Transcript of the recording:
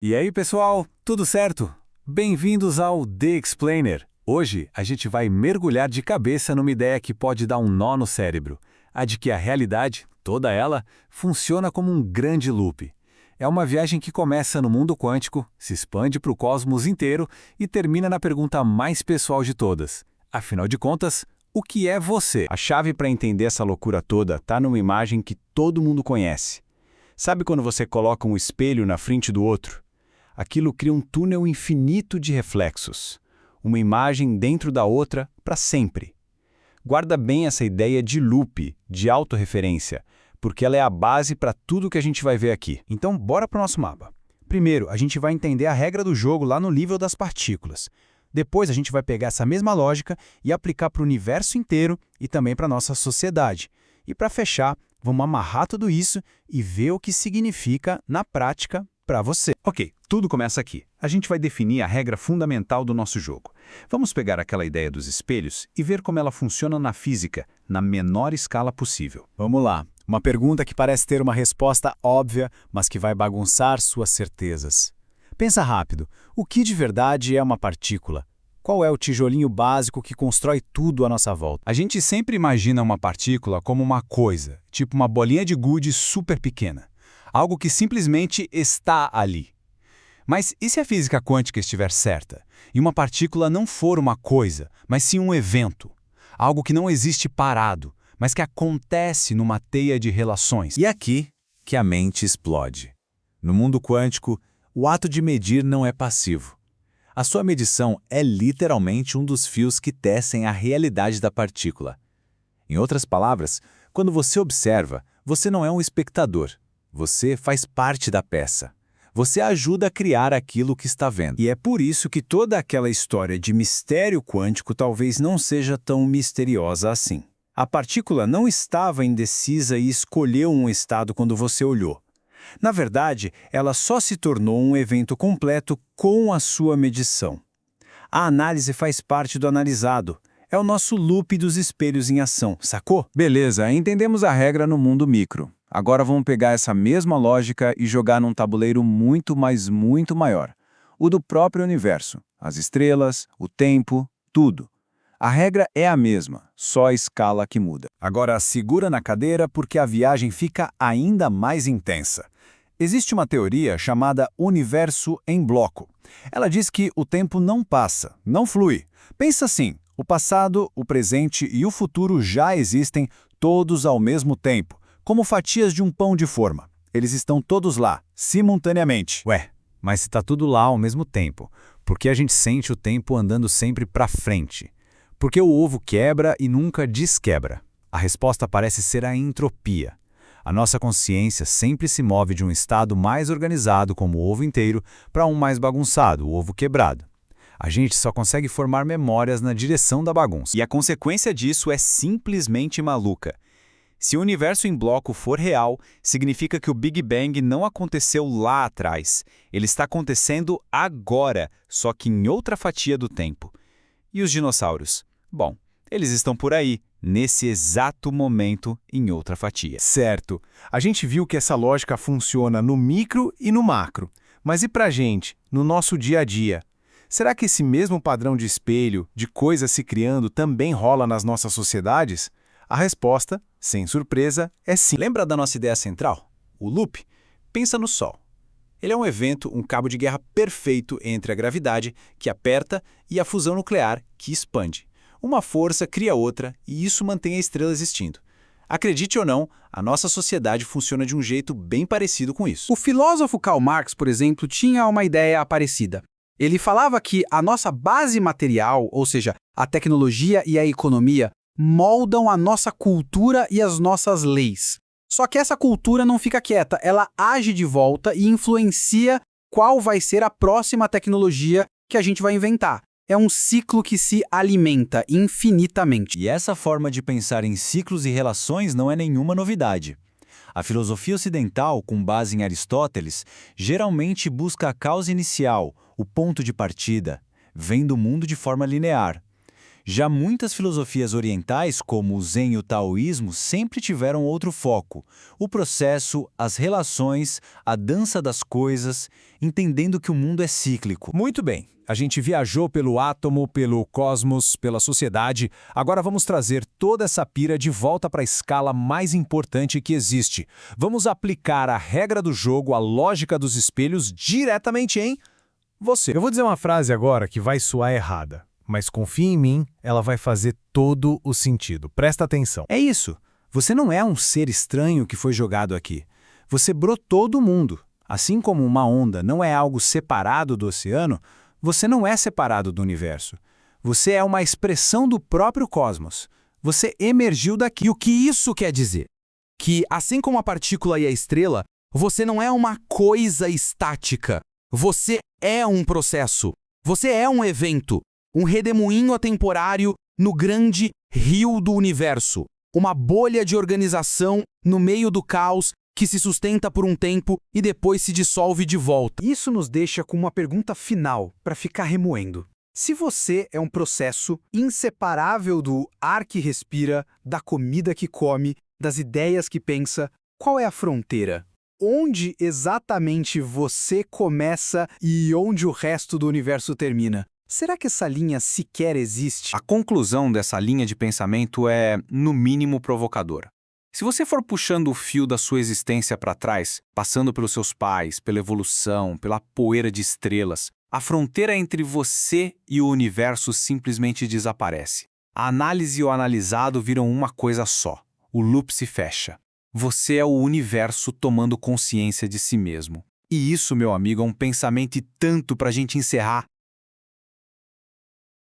E aí, pessoal, tudo certo? Bem-vindos ao The Explainer. Hoje, a gente vai mergulhar de cabeça numa ideia que pode dar um nó no cérebro, a de que a realidade, toda ela, funciona como um grande loop. É uma viagem que começa no mundo quântico, se expande para o cosmos inteiro e termina na pergunta mais pessoal de todas. Afinal de contas, o que é você? A chave para entender essa loucura toda está numa imagem que todo mundo conhece. Sabe quando você coloca um espelho na frente do outro? Aquilo cria um túnel infinito de reflexos. Uma imagem dentro da outra para sempre. Guarda bem essa ideia de loop, de autorreferência, porque ela é a base para tudo que a gente vai ver aqui. Então, bora para o nosso mapa. Primeiro, a gente vai entender a regra do jogo lá no nível das partículas. Depois, a gente vai pegar essa mesma lógica e aplicar para o universo inteiro e também para a nossa sociedade. E para fechar, vamos amarrar tudo isso e ver o que significa, na prática, para você. Ok, tudo começa aqui. A gente vai definir a regra fundamental do nosso jogo. Vamos pegar aquela ideia dos espelhos e ver como ela funciona na física, na menor escala possível. Vamos lá. Uma pergunta que parece ter uma resposta óbvia, mas que vai bagunçar suas certezas. Pensa rápido. O que de verdade é uma partícula? Qual é o tijolinho básico que constrói tudo à nossa volta? A gente sempre imagina uma partícula como uma coisa, tipo uma bolinha de gude super pequena. Algo que simplesmente está ali. Mas e se a física quântica estiver certa? E uma partícula não for uma coisa, mas sim um evento? Algo que não existe parado, mas que acontece numa teia de relações. E aqui que a mente explode. No mundo quântico, o ato de medir não é passivo. A sua medição é literalmente um dos fios que tecem a realidade da partícula. Em outras palavras, quando você observa, você não é um espectador. Você faz parte da peça. Você ajuda a criar aquilo que está vendo. E é por isso que toda aquela história de mistério quântico talvez não seja tão misteriosa assim. A partícula não estava indecisa e escolheu um estado quando você olhou. Na verdade, ela só se tornou um evento completo com a sua medição. A análise faz parte do analisado. É o nosso loop dos espelhos em ação, sacou? Beleza, entendemos a regra no mundo micro. Agora vamos pegar essa mesma lógica e jogar num tabuleiro muito, mas muito maior. O do próprio universo. As estrelas, o tempo, tudo. A regra é a mesma, só a escala que muda. Agora segura na cadeira porque a viagem fica ainda mais intensa. Existe uma teoria chamada universo em bloco. Ela diz que o tempo não passa, não flui. Pensa assim, o passado, o presente e o futuro já existem todos ao mesmo tempo, como fatias de um pão de forma. Eles estão todos lá, simultaneamente. Ué, mas se está tudo lá ao mesmo tempo, por que a gente sente o tempo andando sempre para frente? Por que o ovo quebra e nunca desquebra? A resposta parece ser a entropia. A nossa consciência sempre se move de um estado mais organizado, como o ovo inteiro, para um mais bagunçado, o ovo quebrado. A gente só consegue formar memórias na direção da bagunça. E a consequência disso é simplesmente maluca. Se o universo em bloco for real, significa que o Big Bang não aconteceu lá atrás. Ele está acontecendo agora, só que em outra fatia do tempo. E os dinossauros? Bom, eles estão por aí, nesse exato momento, em outra fatia. Certo. A gente viu que essa lógica funciona no micro e no macro. Mas e pra gente, no nosso dia a dia? Será que esse mesmo padrão de espelho, de coisas se criando, também rola nas nossas sociedades? A resposta, sem surpresa, é sim. Lembra da nossa ideia central? O loop? Pensa no Sol. Ele é um evento, um cabo de guerra perfeito entre a gravidade, que aperta, e a fusão nuclear, que expande. Uma força cria outra, e isso mantém a estrela existindo. Acredite ou não, a nossa sociedade funciona de um jeito bem parecido com isso. O filósofo Karl Marx, por exemplo, tinha uma ideia parecida. Ele falava que a nossa base material, ou seja, a tecnologia e a economia, moldam a nossa cultura e as nossas leis. Só que essa cultura não fica quieta, ela age de volta e influencia qual vai ser a próxima tecnologia que a gente vai inventar. É um ciclo que se alimenta infinitamente. E essa forma de pensar em ciclos e relações não é nenhuma novidade. A filosofia ocidental, com base em Aristóteles, geralmente busca a causa inicial, o ponto de partida, vem do mundo de forma linear. Já muitas filosofias orientais, como o Zen e o Taoísmo, sempre tiveram outro foco: o processo, as relações, a dança das coisas, entendendo que o mundo é cíclico. Muito bem. A gente viajou pelo átomo, pelo cosmos, pela sociedade. Agora vamos trazer toda essa pira de volta para a escala mais importante que existe. Vamos aplicar a regra do jogo, a lógica dos espelhos diretamente em você. Eu vou dizer uma frase agora que vai soar errada, mas confia em mim, ela vai fazer todo o sentido. Presta atenção. É isso. Você não é um ser estranho que foi jogado aqui. Você brotou do mundo. Assim como uma onda não é algo separado do oceano, você não é separado do universo. Você é uma expressão do próprio cosmos. Você emergiu daqui. E o que isso quer dizer? Que, assim como a partícula e a estrela, você não é uma coisa estática. Você é um processo. Você é um evento. Um redemoinho atemporário no grande rio do universo. Uma bolha de organização no meio do caos que se sustenta por um tempo e depois se dissolve de volta. Isso nos deixa com uma pergunta final para ficar remoendo. Se você é um processo inseparável do ar que respira, da comida que come, das ideias que pensa, qual é a fronteira? Onde exatamente você começa e onde o resto do universo termina? Será que essa linha sequer existe? A conclusão dessa linha de pensamento é, no mínimo, provocadora. Se você for puxando o fio da sua existência para trás, passando pelos seus pais, pela evolução, pela poeira de estrelas, a fronteira entre você e o universo simplesmente desaparece. A análise e o analisado viram uma coisa só. O loop se fecha. Você é o universo tomando consciência de si mesmo. E isso, meu amigo, é um pensamento e tanto para a gente encerrar.